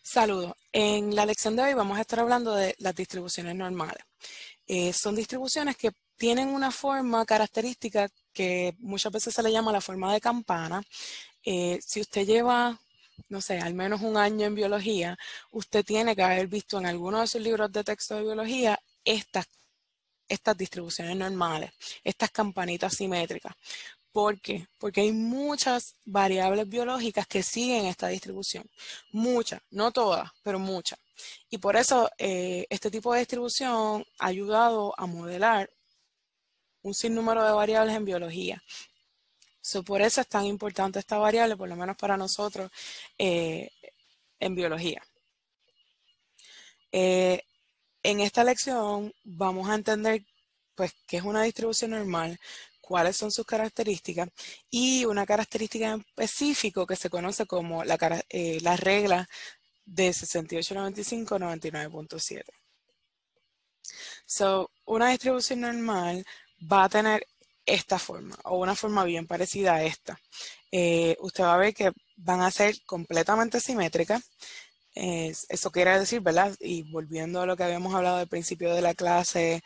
Saludos. En la lección de hoy vamos a estar hablando de las distribuciones normales. Son distribuciones que tienen una forma característica que muchas veces se le llama la forma de campana. Si usted lleva, no sé, al menos un año en biología, usted tiene que haber visto en alguno de sus libros de texto de biología estas distribuciones normales, estas campanitas simétricas. ¿Por qué? Porque hay muchas variables biológicas que siguen esta distribución. Muchas, no todas, pero muchas. Y por eso este tipo de distribución ha ayudado a modelar un sinnúmero de variables en biología. Por eso es tan importante esta variable, por lo menos para nosotros eh, en biología. En esta lección vamos a entender pues qué es una distribución normal, cuáles son sus características y una característica en específico que se conoce como la regla de 6895-99.7. Una distribución normal va a tener esta forma o una forma bien parecida a esta. Usted va a ver que van a ser completamente simétricas. Eso quiere decir, ¿verdad? Y volviendo a lo que habíamos hablado al principio de la clase,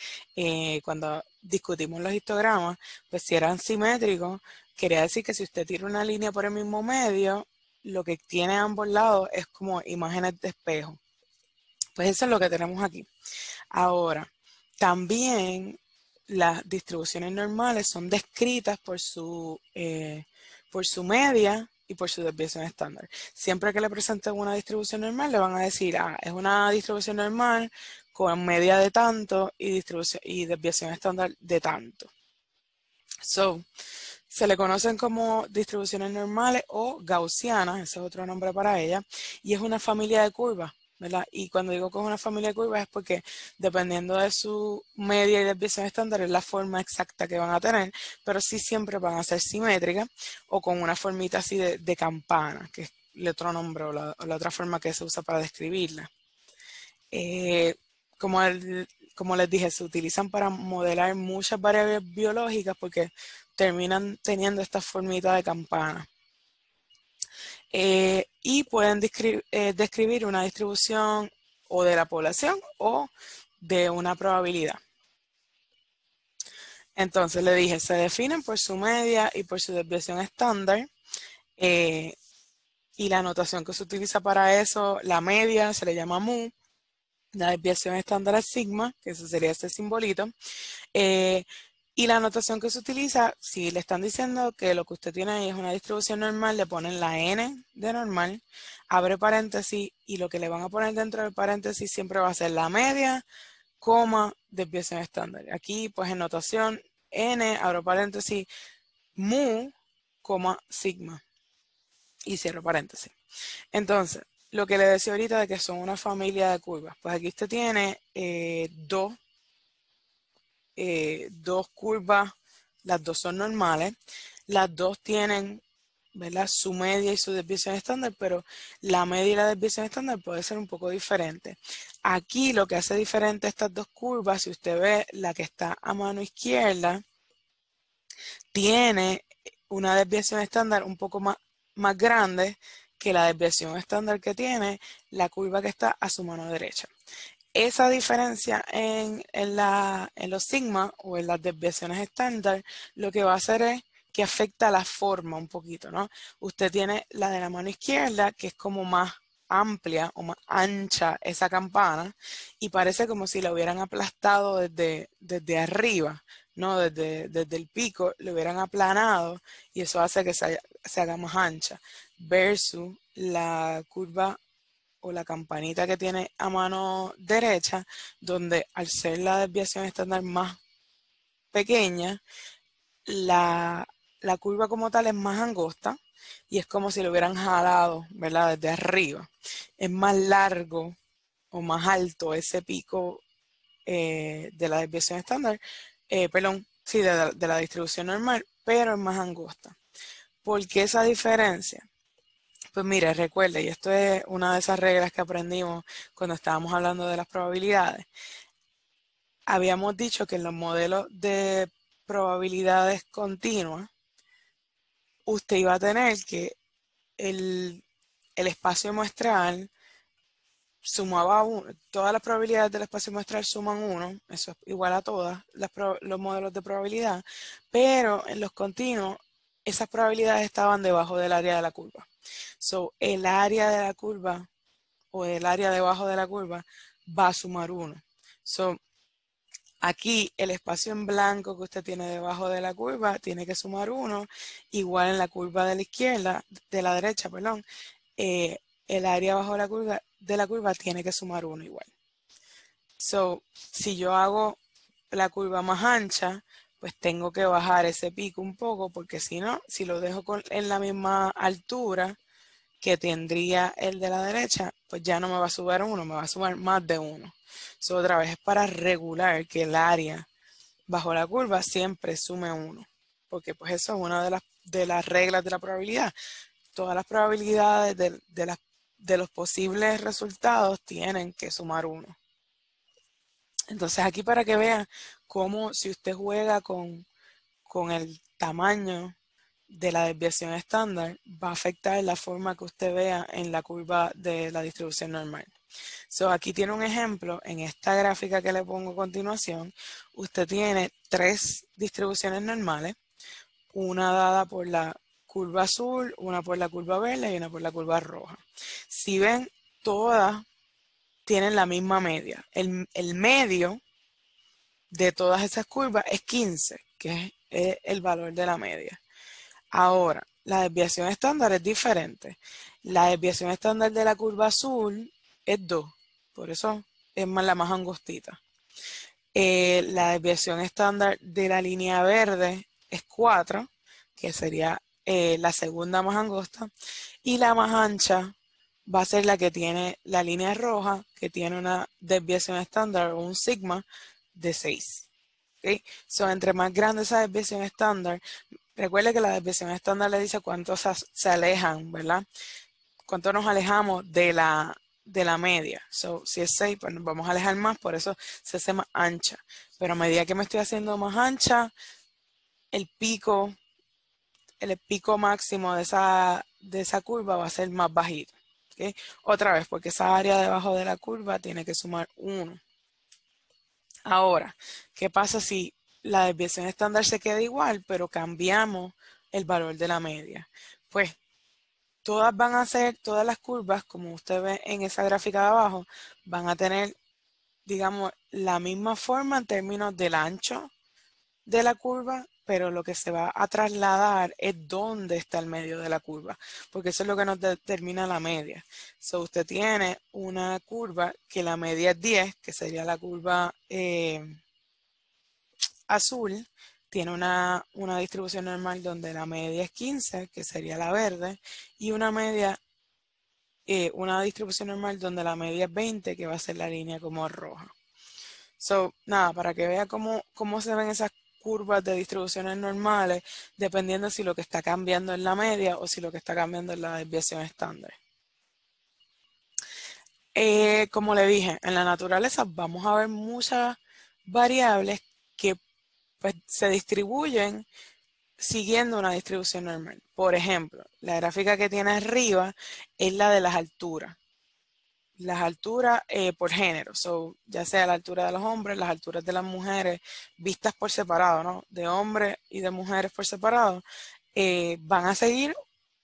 cuando discutimos los histogramas, pues si eran simétricos, quería decir que si usted tira una línea por el mismo medio, lo que tiene a ambos lados es como imágenes de espejo. Pues eso es lo que tenemos aquí. Ahora, también las distribuciones normales son descritas por su media y por su desviación estándar. Siempre que le presenten una distribución normal, le van a decir, es una distribución normal con media de tanto y desviación estándar de tanto. Se le conocen como distribuciones normales o gaussianas, ese es otro nombre para ella, y es una familia de curvas, ¿verdad? Y cuando digo que es una familia de curvas es porque dependiendo de su media y desviación estándar es la forma exacta que van a tener, pero sí siempre van a ser simétricas o con una formita así de campana, que es el otro nombre o la otra forma que se usa para describirla. Eh, como, como les dije, se utilizan para modelar muchas variables biológicas porque terminan teniendo esta formita de campana. Y pueden describir una distribución o de la población o de una probabilidad. Entonces le dije, se definen por su media y por su desviación estándar. Y la notación que se utiliza para eso, la media se le llama mu, la desviación estándar es sigma, que ese sería este simbolito. Y la notación que se utiliza, si le están diciendo que lo que usted tiene ahí es una distribución normal, le ponen la n de normal, abre paréntesis, y lo que le van a poner dentro del paréntesis siempre va a ser la media, coma, desviación estándar. Aquí, pues en notación, n, abro paréntesis, mu, coma, sigma, y cierro paréntesis. Entonces, lo que le decía ahorita de que son una familia de curvas, pues aquí usted tiene dos curvas, las dos son normales, las dos tienen, ¿verdad?, su media y su desviación estándar, pero la media y la desviación estándar puede ser un poco diferente. Aquí lo que hace diferente estas dos curvas, si usted ve la que está a mano izquierda, tiene una desviación estándar un poco más grande que la desviación estándar que tiene la curva que está a su mano derecha. Esa diferencia en los sigma o en las desviaciones estándar, lo que va a hacer es que afecta la forma un poquito, ¿no? Usted tiene la de la mano izquierda, que es como más amplia o más ancha esa campana, y parece como si la hubieran aplastado desde arriba, ¿no? Desde el pico, lo hubieran aplanado, y eso hace que se haga más ancha, versus la curva o la campanita que tiene a mano derecha, donde al ser la desviación estándar más pequeña, la curva como tal es más angosta y es como si lo hubieran jalado, ¿verdad?, desde arriba. Es más largo o más alto ese pico de la desviación estándar, perdón, sí, de la distribución normal, pero es más angosta. ¿Por qué esa diferencia? Pues mire, recuerde, y esto es una de esas reglas que aprendimos cuando estábamos hablando de las probabilidades. Habíamos dicho que en los modelos de probabilidades continuas, usted iba a tener que el espacio muestral sumaba 1, todas las probabilidades del espacio muestral suman 1, eso es igual a todas los modelos de probabilidad, pero en los continuos esas probabilidades estaban debajo del área de la curva. So, el área de la curva o el área debajo de la curva va a sumar 1. So, aquí el espacio en blanco que usted tiene debajo de la curva tiene que sumar 1, igual en la curva de la izquierda, de la derecha, perdón, el área abajo de la curva tiene que sumar 1 igual. So, si yo hago la curva más ancha, pues tengo que bajar ese pico un poco, porque si no, si lo dejo en la misma altura que tendría el de la derecha, pues ya no me va a subir 1, me va a sumar más de 1. So, otra vez es para regular que el área bajo la curva siempre sume 1, porque pues eso es una de las reglas de la probabilidad. Todas las probabilidades de los posibles resultados tienen que sumar 1. Entonces aquí para que vean cómo si usted juega con el tamaño de la desviación estándar, va a afectar la forma que usted vea en la curva de la distribución normal. So, aquí tiene un ejemplo, en esta gráfica que le pongo a continuación, usted tiene 3 distribuciones normales, una dada por la curva azul, una por la curva verde y una por la curva roja. Si ven, todas tienen la misma media. El medio de todas esas curvas es 15, que es el valor de la media. Ahora, la desviación estándar es diferente. La desviación estándar de la curva azul es 2, por eso es la más angostita. La desviación estándar de la línea verde es 4, que sería la segunda más angosta, y la más ancha va a ser la que tiene la línea roja, que tiene una desviación estándar o un sigma de 6. ¿Okay? So, entre más grande esa desviación estándar, recuerde que la desviación estándar le dice cuánto se alejan, ¿verdad? Cuánto nos alejamos de la media. So, si es 6, pues nos vamos a alejar más, por eso se hace más ancha. Pero a medida que me estoy haciendo más ancha, el pico máximo de esa curva va a ser más bajito. ¿Okay? Otra vez, porque esa área debajo de la curva tiene que sumar 1. Ahora, ¿qué pasa si la desviación estándar se queda igual, pero cambiamos el valor de la media? Pues todas van a ser, todas las curvas, como usted ve en esa gráfica de abajo, van a tener, digamos, la misma forma en términos del ancho de la curva, pero lo que se va a trasladar es dónde está el medio de la curva, porque eso es lo que nos determina la media. So, usted tiene una curva que la media es 10, que sería la curva azul, tiene una distribución normal donde la media es 15, que sería la verde, y una distribución normal donde la media es 20, que va a ser la línea como roja. So, nada, para que vea cómo se ven esas curvas de distribuciones normales, dependiendo si lo que está cambiando es la media o si lo que está cambiando es la desviación estándar. Como le dije, en la naturaleza vamos a ver muchas variables que pues, se distribuyen siguiendo una distribución normal. Por ejemplo, la gráfica que tiene arriba es la de las alturas. Las alturas por género, so, ya sea la altura de los hombres, las alturas de las mujeres, vistas por separado, ¿no? De hombres y de mujeres por separado, van a seguir,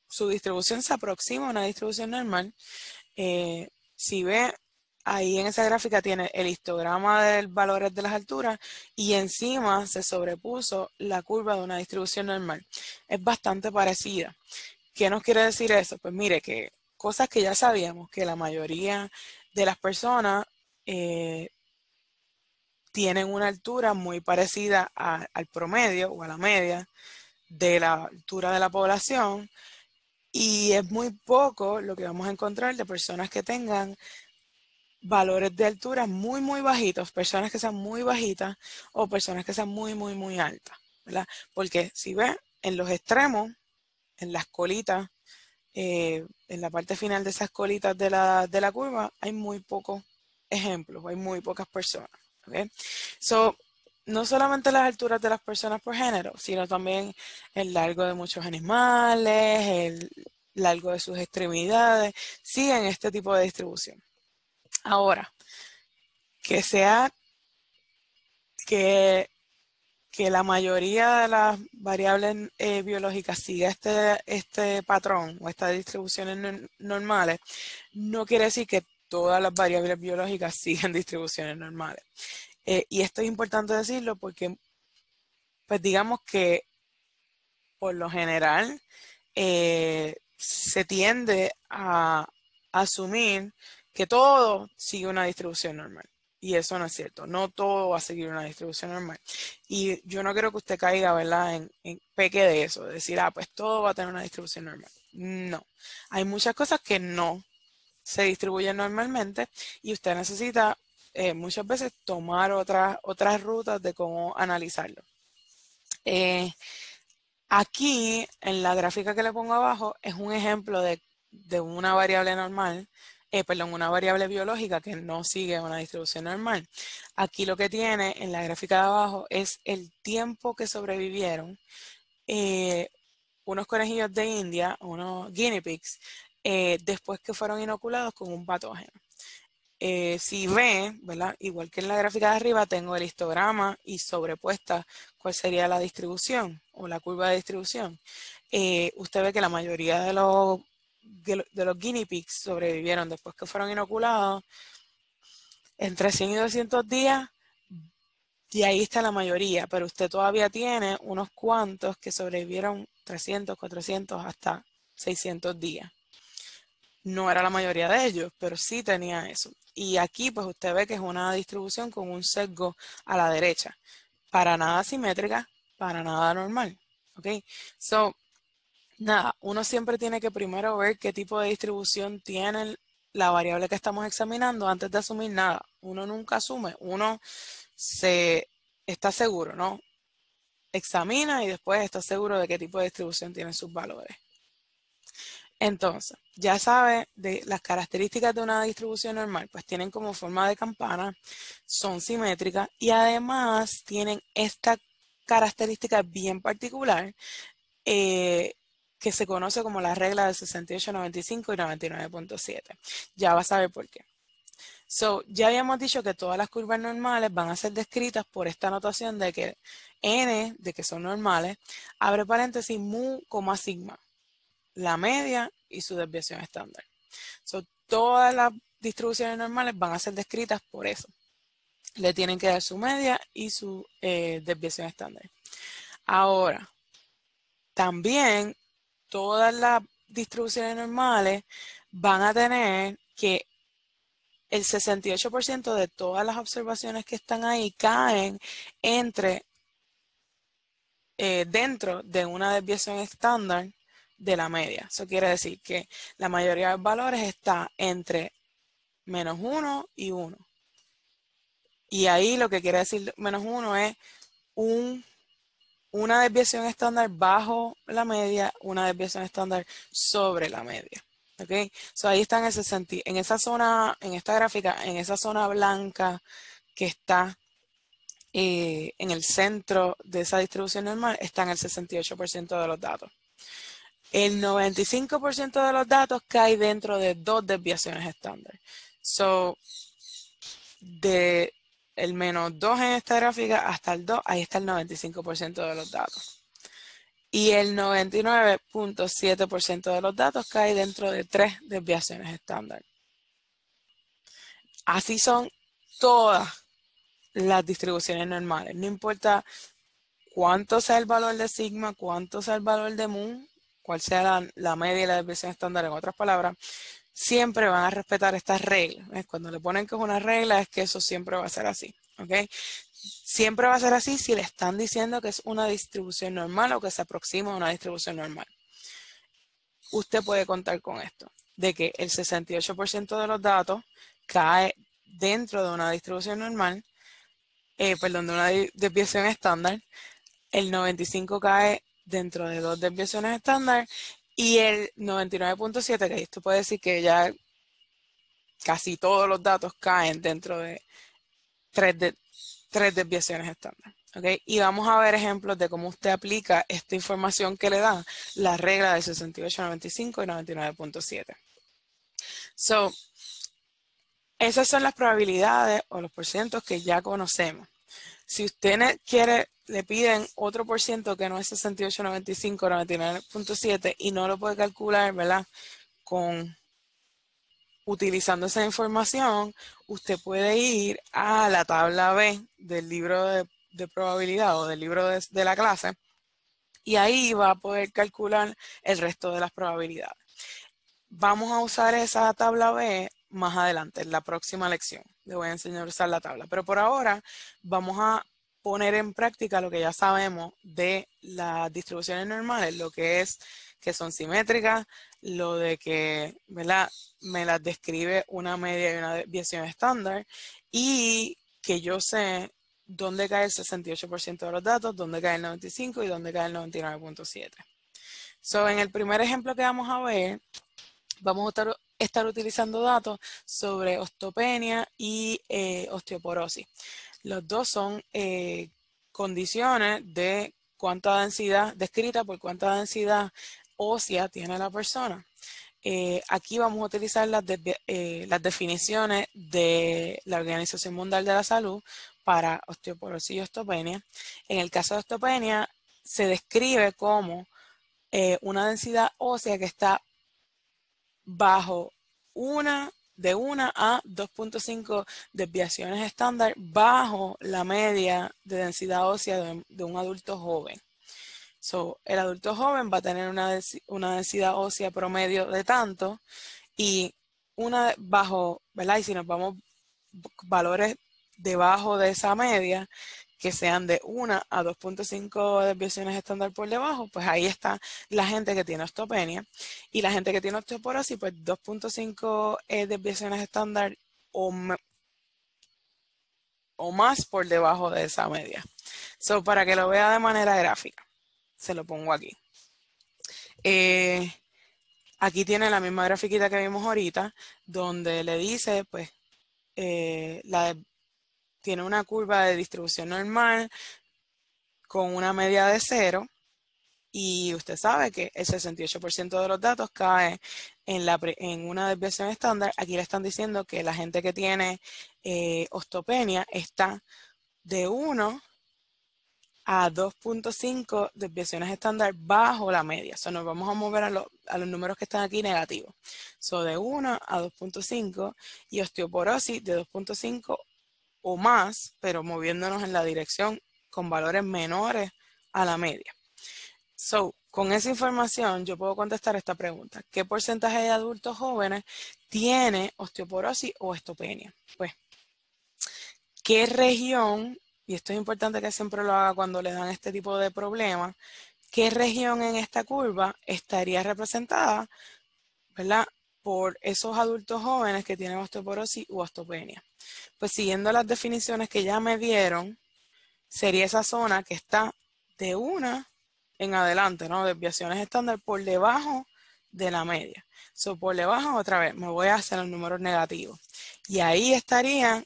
su distribución se aproxima a una distribución normal. Si ve, ahí en esa gráfica tiene el histograma de valores de las alturas y encima se sobrepuso la curva de una distribución normal. Es bastante parecida. ¿Qué nos quiere decir eso? Pues mire que cosas que ya sabíamos, que la mayoría de las personas tienen una altura muy parecida al promedio o a la media de la altura de la población, y es muy poco lo que vamos a encontrar de personas que tengan valores de altura muy, muy bajitos, personas que sean muy bajitas o personas que sean muy, muy, muy altas, ¿verdad? Porque si ven, en los extremos, en las colitas, en la parte final de esas colitas de la curva, hay muy pocos ejemplos, hay muy pocas personas. ¿Okay? So, no solamente las alturas de las personas por género, sino también el largo de muchos animales, el largo de sus extremidades, siguen este tipo de distribución. Ahora, que sea que la mayoría de las variables biológicas siga este patrón o estas distribuciones normales, no quiere decir que todas las variables biológicas sigan distribuciones normales. Y esto es importante decirlo porque, pues digamos que por lo general se tiende a asumir que todo sigue una distribución normal. Y eso no es cierto. No todo va a seguir una distribución normal. Y yo no quiero que usted caiga, ¿verdad?, en peque de eso, de decir, pues todo va a tener una distribución normal. No. Hay muchas cosas que no se distribuyen normalmente y usted necesita muchas veces tomar otras rutas de cómo analizarlo. Aquí, en la gráfica que le pongo abajo, es un ejemplo de una variable normal, perdón, una variable biológica que no sigue una distribución normal. Aquí lo que tiene en la gráfica de abajo es el tiempo que sobrevivieron unos conejillos de India, unos guinea pigs, después que fueron inoculados con un patógeno. Si ve, ¿verdad? Igual que en la gráfica de arriba, tengo el histograma y sobrepuesta cuál sería la distribución o la curva de distribución. Usted ve que la mayoría de los guinea pigs sobrevivieron después que fueron inoculados entre 100 y 200 días, y ahí está la mayoría, pero usted todavía tiene unos cuantos que sobrevivieron 300, 400, hasta 600 días. No era la mayoría de ellos, pero sí tenía eso. Y aquí pues usted ve que es una distribución con un sesgo a la derecha. Para nada simétrica, para nada normal. ¿Ok? So, nada, uno siempre tiene que primero ver qué tipo de distribución tiene la variable que estamos examinando antes de asumir nada. Uno nunca asume, uno se está seguro, ¿no? Examina y después está seguro de qué tipo de distribución tienen sus valores. Entonces, ya sabe de las características de una distribución normal, pues tienen como forma de campana, son simétricas y además tienen esta característica bien particular que se conoce como la regla de 68, 95 y 99.7. Ya va a saber por qué. Ya habíamos dicho que todas las curvas normales van a ser descritas por esta notación de que n, de que son normales, abre paréntesis, mu, sigma, la media y su desviación estándar. Todas las distribuciones normales van a ser descritas por eso. Le tienen que dar su media y su desviación estándar. Ahora, también todas las distribuciones normales van a tener que el 68% de todas las observaciones que están ahí caen dentro de una desviación estándar de la media. Eso quiere decir que la mayoría de los valores está entre -1 y 1. Y ahí lo que quiere decir -1 es una desviación estándar bajo la media, una desviación estándar sobre la media. ¿Ok? Ahí está en esa zona, en esta gráfica, en esa zona blanca que está en el centro de esa distribución normal, están el 68% de los datos. El 95% de los datos cae dentro de dos desviaciones estándar. De el -2 en esta gráfica hasta el 2, ahí está el 95% de los datos. Y el 99.7% de los datos cae dentro de tres desviaciones estándar. Así son todas las distribuciones normales. No importa cuánto sea el valor de sigma, cuánto sea el valor de mu, cuál sea la media y la desviación estándar, en otras palabras, siempre van a respetar estas reglas. Cuando le ponen que es una regla, es que eso siempre va a ser así. ¿Okay? Siempre va a ser así si le están diciendo que es una distribución normal o que se aproxima a una distribución normal. Usted puede contar con esto, de que el 68% de los datos cae dentro de una distribución normal, de una desviación estándar, el 95% cae dentro de dos desviaciones estándar y el 99.7%, que esto puede decir que ya casi todos los datos caen dentro de tres desviaciones estándar. ¿Okay? Y vamos a ver ejemplos de cómo usted aplica esta información que le da la regla de 68, 95 y 99.7. Esas son las probabilidades o los porcientos que ya conocemos. Si usted quiere, le piden otro por ciento que no es 68, 95, 99.7 y no lo puede calcular, ¿verdad? Utilizando esa información, usted puede ir a la tabla B del libro de probabilidad o del libro de la clase y ahí va a poder calcular el resto de las probabilidades. Vamos a usar esa tabla B más adelante, en la próxima lección. Le voy a enseñar a usar la tabla. Pero por ahora vamos a poner en práctica lo que ya sabemos de las distribuciones normales, lo que es que son simétricas, lo de que, ¿verdad?, me las describe una media y una desviación estándar y que yo sé dónde cae el 68% de los datos, dónde cae el 95% y dónde cae el 99.7%. En el primer ejemplo que vamos a ver, vamos a estar utilizando datos sobre osteopenia y osteoporosis. Los dos son condiciones de cuánta densidad, descrita por cuánta densidad ósea tiene la persona. Aquí vamos a utilizar las definiciones de la Organización Mundial de la Salud para osteoporosis y osteopenia. En el caso de osteopenia, se describe como una densidad ósea que está bajo de 1 a 2.5 desviaciones estándar bajo la media de densidad ósea de un adulto joven. El adulto joven va a tener una densidad ósea promedio de tanto y ¿verdad? Y si nos vamos valores debajo de esa media, que sean de 1 a 2.5 desviaciones estándar por debajo, pues ahí está la gente que tiene osteopenia. Y la gente que tiene osteoporosis, pues 2.5 desviaciones estándar o más por debajo de esa media. Para que lo vea de manera gráfica, se lo pongo aquí. Aquí tiene la misma grafiquita que vimos ahorita, donde le dice, pues, tiene una curva de distribución normal con una media de 0 y usted sabe que el 68% de los datos cae en una desviación estándar. Aquí le están diciendo que la gente que tiene osteopenia está de 1 a 2.5 desviaciones estándar bajo la media. Nos vamos a mover a los números que están aquí negativos. De 1 a 2.5 y osteoporosis de 2.5 o más, pero moviéndonos en la dirección con valores menores a la media. Con esa información yo puedo contestar esta pregunta. ¿Qué porcentaje de adultos jóvenes tiene osteoporosis o osteopenia? Pues, ¿qué región, y esto es importante que siempre lo haga cuando le dan este tipo de problemas, qué región en esta curva estaría representada, ¿verdad?, por esos adultos jóvenes que tienen osteoporosis u osteopenia? Pues siguiendo las definiciones que ya me dieron, sería esa zona que está de 1 en adelante, ¿no? Desviaciones estándar por debajo de la media. Por debajo, otra vez, me voy a hacer los números negativos. Y ahí estarían,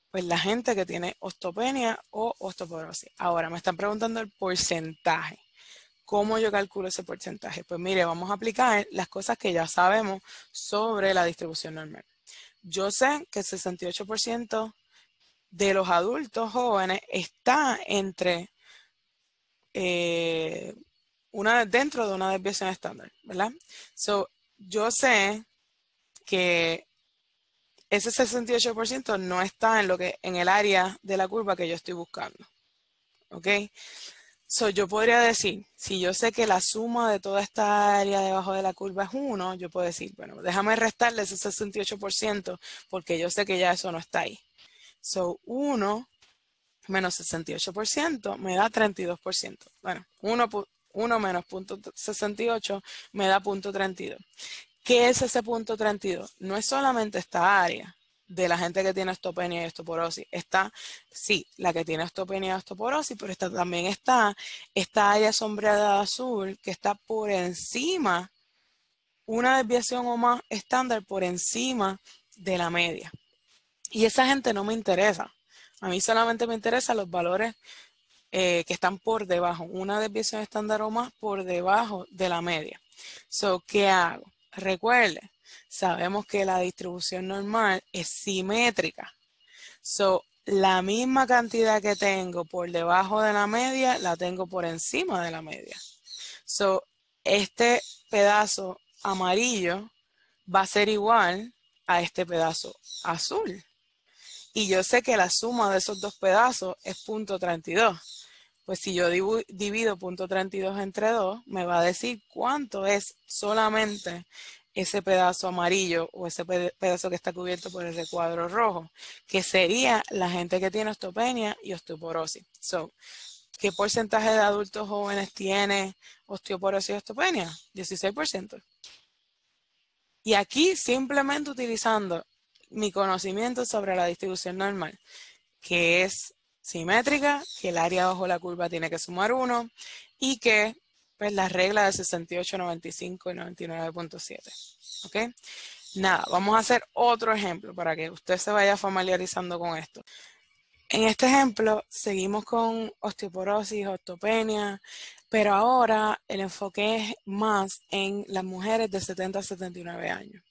pues, la gente que tiene osteopenia o osteoporosis. Ahora, me están preguntando el porcentaje. ¿Cómo yo calculo ese porcentaje? Pues mire, vamos a aplicar las cosas que ya sabemos sobre la distribución normal. Yo sé que el 68% de los adultos jóvenes está entre dentro de una desviación estándar, ¿verdad? Yo sé que ese 68% no está en el área de la curva que yo estoy buscando, ¿ok? Yo podría decir, si yo sé que la suma de toda esta área debajo de la curva es 1, yo puedo decir, bueno, déjame restarle ese 68% porque yo sé que ya eso no está ahí. 1 menos 68% me da 32%. Bueno, 1 menos 0.68 me da 0.32. ¿Qué es ese 0.32? No es solamente esta área de la gente que tiene osteopenia y osteoporosis. Sí, la que tiene osteopenia y osteoporosis, pero también está esta área sombreada de azul que está por encima, una desviación o más estándar por encima de la media. Y esa gente no me interesa. A mí solamente me interesan los valores que están por debajo, una desviación estándar o más por debajo de la media. ¿Qué hago? Recuerde, sabemos que la distribución normal es simétrica. So, la misma cantidad que tengo por debajo de la media, la tengo por encima de la media. So, este pedazo amarillo va a ser igual a este pedazo azul. Y yo sé que la suma de esos dos pedazos es 0.32. Pues si yo divido 0.32 entre 2, me va a decir cuánto es solamente ese pedazo amarillo o ese pedazo que está cubierto por el recuadro rojo, que sería la gente que tiene osteopenia y osteoporosis. So, ¿qué porcentaje de adultos jóvenes tiene osteoporosis y osteopenia? 16%. Y aquí simplemente utilizando mi conocimiento sobre la distribución normal, que es simétrica, que el área bajo la curva tiene que sumar 1 y que pues la regla de 68, 95 y 99.7. ¿Ok? Nada, vamos a hacer otro ejemplo para que usted se vaya familiarizando con esto. En este ejemplo seguimos con osteoporosis, osteopenia, pero ahora el enfoque es más en las mujeres de 70 a 79 años,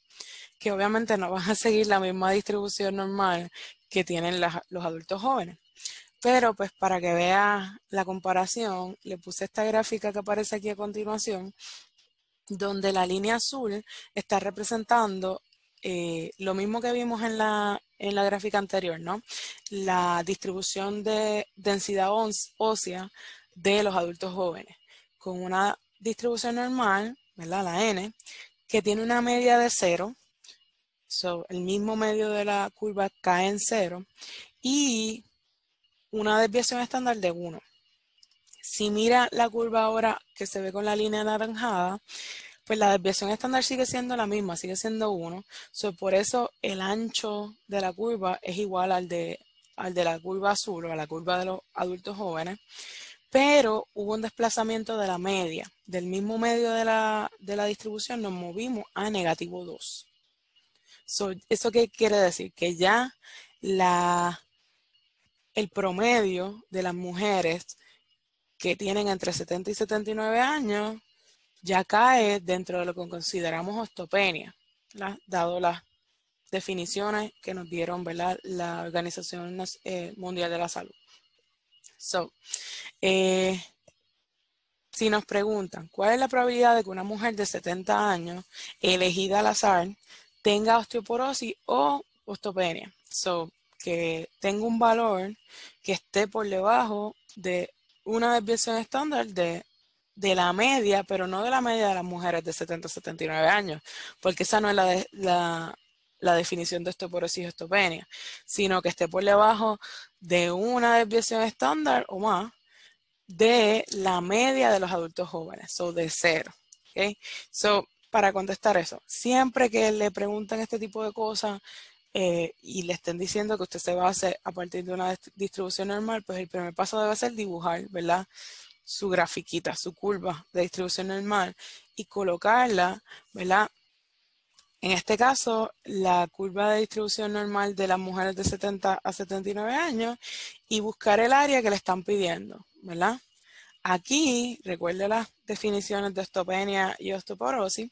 que obviamente no van a seguir la misma distribución normal que tienen los adultos jóvenes. Pero pues para que vea la comparación, le puse esta gráfica que aparece aquí a continuación, donde la línea azul está representando lo mismo que vimos en la gráfica anterior, ¿no? La distribución de densidad ósea de los adultos jóvenes, con una distribución normal, ¿verdad? La N, que tiene una media de 0, so, el mismo medio de la curva cae en 0, y una desviación estándar de 1. Si mira la curva ahora que se ve con la línea anaranjada, pues la desviación estándar sigue siendo la misma, sigue siendo 1. So, por eso el ancho de la curva es igual al de la curva azul o a la curva de los adultos jóvenes, pero hubo un desplazamiento de la media. Del mismo medio de la distribución nos movimos a negativo 2. So, ¿eso qué quiere decir? Que ya el promedio de las mujeres que tienen entre 70 y 79 años ya cae dentro de lo que consideramos osteopenia, ¿verdad? Dado las definiciones que nos dieron, ¿verdad?, la Organización Mundial de la Salud. So, si nos preguntan, ¿cuál es la probabilidad de que una mujer de 70 años, elegida al azar, tenga osteoporosis o osteopenia? So, que tenga un valor que esté por debajo de una desviación estándar de la media, pero no de la media de las mujeres de 70 a 79 años, porque esa no es la definición de osteoporosis y osteopenia, sino que esté por debajo de una desviación estándar o más de la media de los adultos jóvenes, so de 0. ¿Okay? So, para contestar eso, siempre que le pregunten este tipo de cosas y le estén diciendo que usted se base a partir de una distribución normal, pues el primer paso debe ser dibujar, ¿verdad?, su grafiquita, su curva de distribución normal y colocarla, ¿verdad? En este caso, la curva de distribución normal de las mujeres de 70 a 79 años y buscar el área que le están pidiendo, ¿verdad? Aquí, recuerde las definiciones de osteopenia y osteoporosis,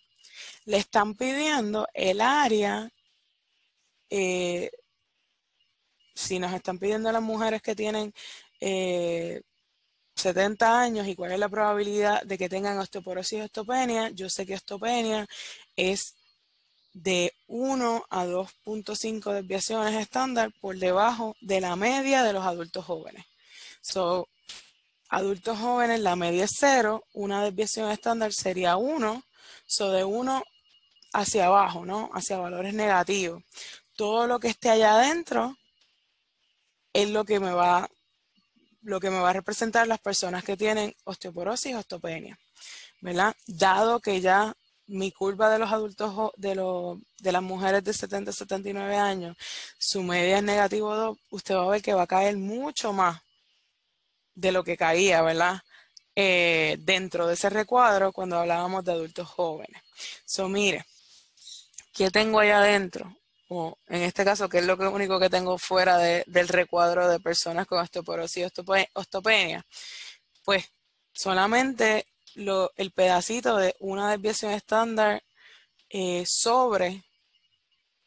le están pidiendo el área, si nos están pidiendo a las mujeres que tienen 70 años y cuál es la probabilidad de que tengan osteoporosis y osteopenia, yo sé que osteopenia es de 1 a 2.5 desviaciones estándar por debajo de la media de los adultos jóvenes. So, adultos jóvenes, la media es 0, una desviación estándar sería 1, so de 1 hacia abajo, ¿no? Hacia valores negativos. Todo lo que esté allá adentro es lo que me va a representar las personas que tienen osteoporosis y osteopenia, ¿verdad? Dado que ya mi curva de los adultos, de las mujeres de 70 a 79 años, su media es negativo 2, usted va a ver que va a caer mucho más de lo que caía, ¿verdad? Dentro de ese recuadro cuando hablábamos de adultos jóvenes. So, mire, ¿qué tengo allá adentro? O en este caso, ¿qué es lo único que tengo fuera del recuadro de personas con osteoporosis y osteopenia? Pues solamente el pedacito de una desviación estándar sobre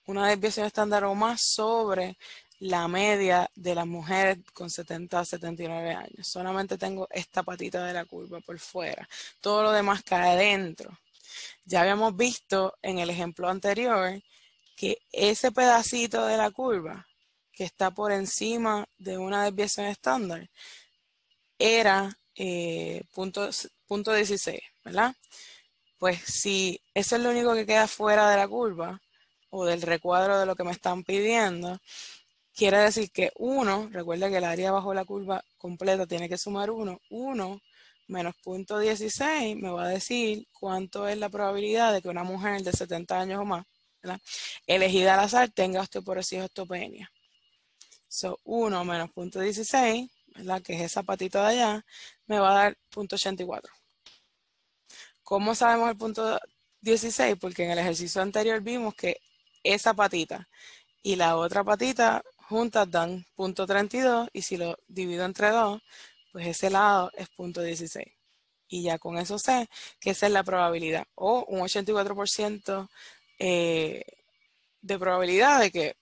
una desviación estándar o más sobre la media de las mujeres con 70 a 79 años. Solamente tengo esta patita de la curva por fuera. Todo lo demás cae adentro. Ya habíamos visto en el ejemplo anterior que ese pedacito de la curva que está por encima de una desviación estándar era punto 16, ¿verdad? Pues si eso es lo único que queda fuera de la curva o del recuadro de lo que me están pidiendo, quiere decir que 1, recuerda que el área bajo la curva completa tiene que sumar 1, 1 menos punto 16 me va a decir cuánto es la probabilidad de que una mujer de 70 años o más, ¿verdad?, elegida al azar tenga osteoporosis o osteopenia. So, 1 menos punto 16, ¿verdad?, que es esa patita de allá, me va a dar punto 84. ¿Cómo sabemos el punto 16? Porque en el ejercicio anterior vimos que esa patita y la otra patita juntas dan punto 32 y si lo divido entre 2, pues ese lado es punto 16. Y ya con eso sé que esa es la probabilidad o un 84% de probabilidad de que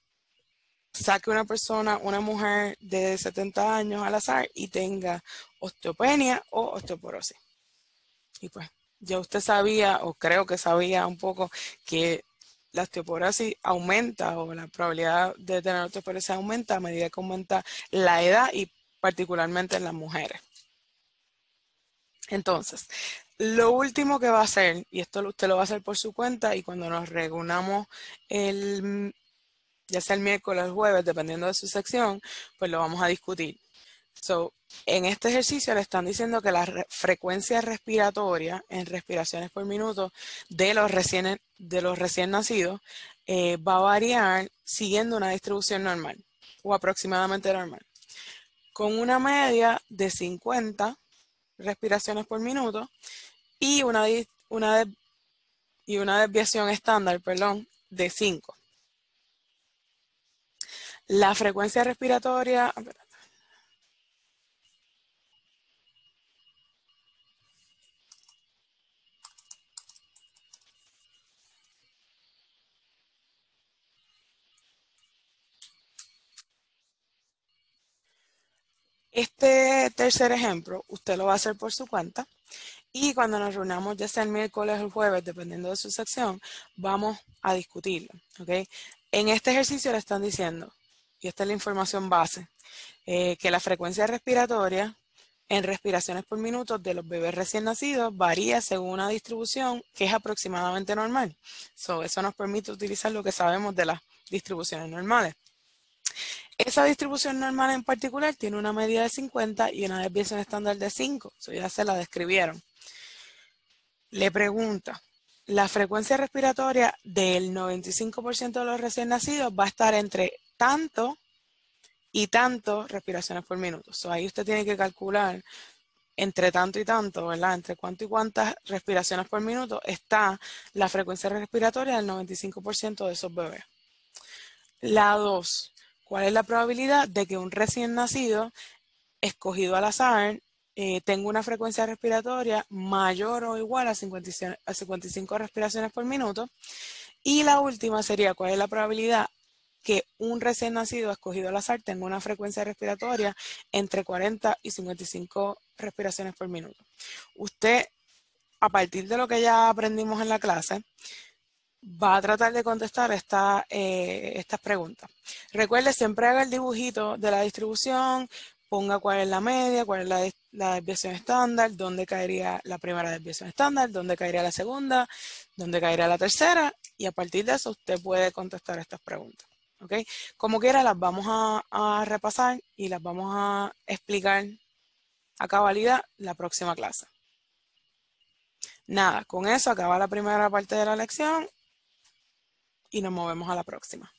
saque una persona, una mujer de 70 años al azar y tenga osteopenia o osteoporosis. Y pues ya usted sabía, o creo que sabía un poco, que la osteoporosis aumenta o la probabilidad de tener osteoporosis aumenta a medida que aumenta la edad y particularmente en las mujeres. Entonces, lo último que va a hacer, y esto usted lo va a hacer por su cuenta y cuando nos reunamos ya sea el miércoles o el jueves, dependiendo de su sección, pues lo vamos a discutir. So, en este ejercicio le están diciendo que la frecuencia respiratoria en respiraciones por minuto de los recién nacidos va a variar siguiendo una distribución normal o aproximadamente normal, con una media de 50 respiraciones por minuto y una desviación estándar, perdón, de 5. La frecuencia respiratoria, este tercer ejemplo, usted lo va a hacer por su cuenta y cuando nos reunamos, ya sea el miércoles o el jueves, dependiendo de su sección, vamos a discutirlo, ¿ok? En este ejercicio le están diciendo, y esta es la información base, que la frecuencia respiratoria en respiraciones por minuto de los bebés recién nacidos varía según una distribución que es aproximadamente normal. Eso nos permite utilizar lo que sabemos de las distribuciones normales. Esa distribución normal en particular tiene una medida de 50 y una desviación estándar de 5. Eso ya se la describieron. Le pregunta, la frecuencia respiratoria del 95% de los recién nacidos va a estar entre tanto y tanto respiraciones por minuto. Ahí usted tiene que calcular entre tanto y tanto, ¿verdad? Entre cuánto y cuántas respiraciones por minuto está la frecuencia respiratoria del 95% de esos bebés. La 2, ¿cuál es la probabilidad de que un recién nacido escogido al azar tenga una frecuencia respiratoria mayor o igual a 55 respiraciones por minuto? Y la última sería, ¿cuál es la probabilidad que un recién nacido escogido al azar tenga una frecuencia respiratoria entre 40 y 55 respiraciones por minuto? Usted, a partir de lo que ya aprendimos en la clase, va a tratar de contestar estas preguntas. Recuerde, siempre haga el dibujito de la distribución, ponga cuál es la media, cuál es la desviación estándar, dónde caería la primera desviación estándar, dónde caería la segunda, dónde caería la tercera, y a partir de eso usted puede contestar estas preguntas. ¿Ok? Como quiera, las vamos a repasar y las vamos a explicar a cabalidad la próxima clase. Nada, con eso acaba la primera parte de la lección y nos movemos a la próxima.